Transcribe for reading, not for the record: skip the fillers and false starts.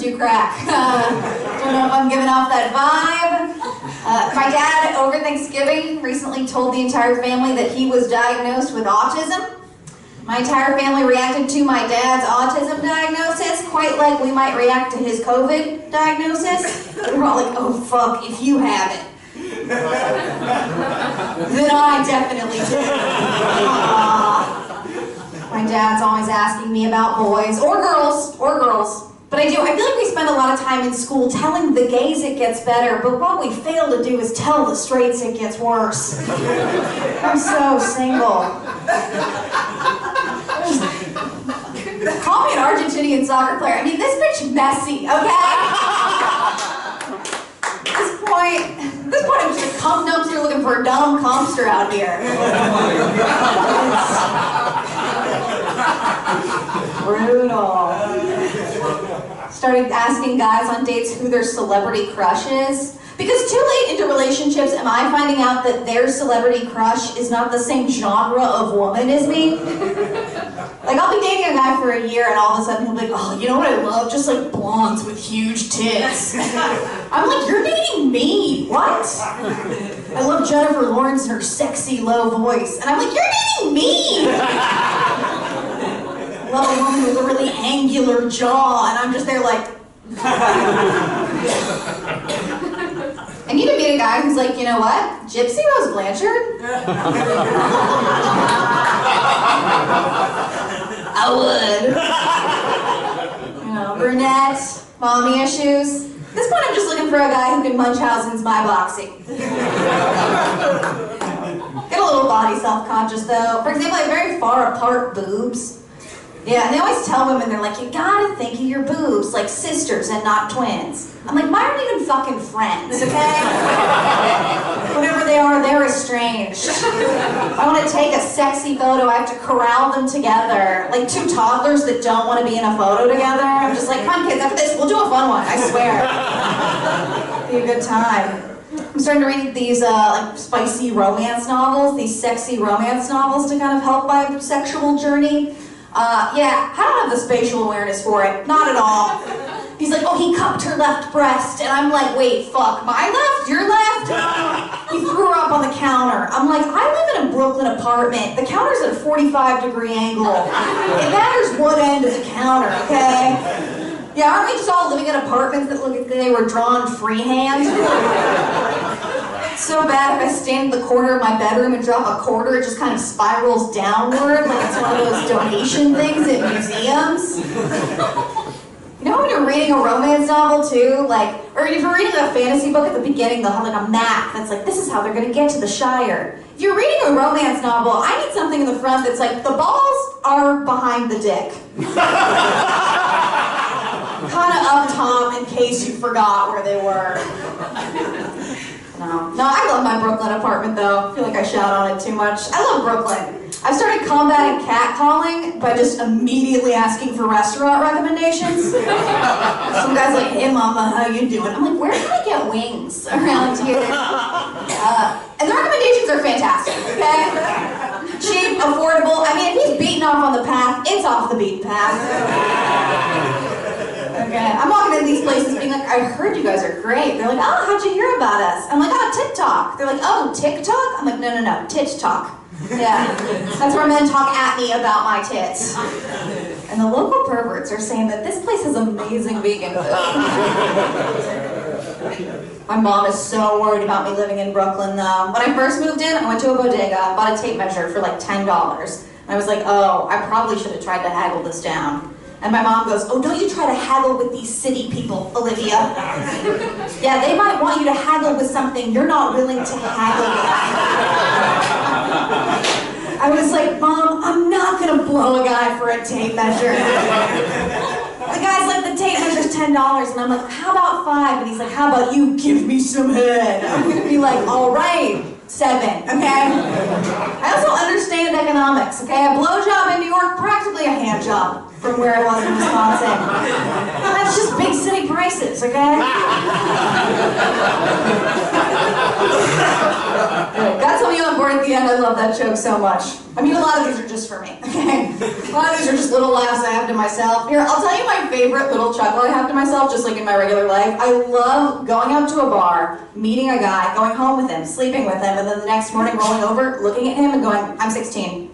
do crack. Don't know if I'm giving off that vibe. My dad, over Thanksgiving, recently told the entire family that he was diagnosed with autism. My entire family reacted to my dad's autism diagnosis quite like we might react to his COVID diagnosis. We were all like, oh fuck, if you have it, then I definitely do. My dad's always asking me about boys, or girls. But I feel like we spend a lot of time in school telling the gays it gets better, but what we fail to do is tell the straights it gets worse. I'm so single. Call me an Argentinian soccer player. I mean, this bitch messy, okay? At this point, I'm just a cum dumpster looking for a dumb comster out here. Brutal. Started asking guys on dates who their celebrity crush is. Because too late into relationships am I finding out that their celebrity crush is not the same genre of woman as me. Like, I'll be dating a guy for a year and all of a sudden he'll be like, oh, you know what I love? Just like blondes with huge tits. I'm like, you're dating me, what? I love Jennifer Lawrence and her sexy low voice. And I'm like, you're dating me! I love a woman with a really angular jaw, and I'm just there like... I need to meet a guy who's like, you know what? Gypsy Rose Blanchard? I would. You know, brunette, mommy issues. At this point, I'm just looking for a guy who can Munchausen's my boxing. Get a little body self-conscious though. For example, I have very far apart boobs. Yeah, and they always tell women, they're like, you gotta think of your boobs like sisters and not twins. I'm like, mine aren't even fucking friends, okay? Whatever they are, they're estranged. If I want to take a sexy photo, I have to corral them together. Like two toddlers that don't want to be in a photo together. I'm just like, come on kids, after this, we'll do a fun one, I swear. Be a good time. I'm starting to read these like spicy romance novels, these sexy romance novels to kind of help my sexual journey. Yeah, I don't have the spatial awareness for it. Not at all. He's like, oh, he cupped her left breast. And I'm like, wait, fuck, my left? Your left? He threw her up on the counter. I'm like, I live in a Brooklyn apartment. The counter's at a 45-degree angle. It matters what end of the counter, okay? Yeah, aren't we just all living in apartments that look like they were drawn freehand? It's so bad if I stand in the corner of my bedroom and drop a quarter, it just kind of spirals downward like it's one of those donation things at museums. You know when you're reading a romance novel too, like, or if you're reading a fantasy book at the beginning, they'll have like a map that's like, this is how they're gonna get to the Shire. If you're reading a romance novel, I need something in the front that's like, the balls are behind the dick. Kind of up top in case you forgot where they were. No, I love my Brooklyn apartment though. I feel like I shout on it too much. I love Brooklyn. I've started combating catcalling by just immediately asking for restaurant recommendations. Some guy's like, hey mama, how you doing? I'm like, where can I get wings around here? And the recommendations are fantastic, okay? Cheap, affordable. I mean, if he's beaten off on the path, it's off the beaten path. Okay, I'm walking into these places being like, I heard you guys are great. They're like, oh, how'd you hear about us? I'm like, oh, TikTok. They're like, oh, TikTok? I'm like, no, tit talk. Yeah, that's where men talk at me about my tits. And the local perverts are saying that this place has amazing vegan food. My mom is so worried about me living in Brooklyn though. When I first moved in, I went to a bodega, bought a tape measure for like $10. And I was like, oh, I probably should have tried to haggle this down. And my mom goes, oh, don't you try to haggle with these city people, Olivia. Yeah, they might want you to haggle with something you're not willing to haggle with. I was like, Mom, I'm not gonna blow a guy for a tape measure. The guy's like, the tape measure's $10, and I'm like, how about $5? And he's like, how about you give me some head? I'm gonna be like, all right, $7, okay? I also understand economics, okay? A blowjob in New York, practically a hand job. from where I was in Wisconsin. That's just big city prices, okay? Got something on board at the end. I love that joke so much. I mean, a lot of these are just for me, okay? A lot of these are just little laughs I have to myself. Here, I'll tell you my favorite little chuckle I have to myself, just like in my regular life. I love going out to a bar, meeting a guy, going home with him, sleeping with him, and then the next morning rolling over, looking at him and going, I'm 16.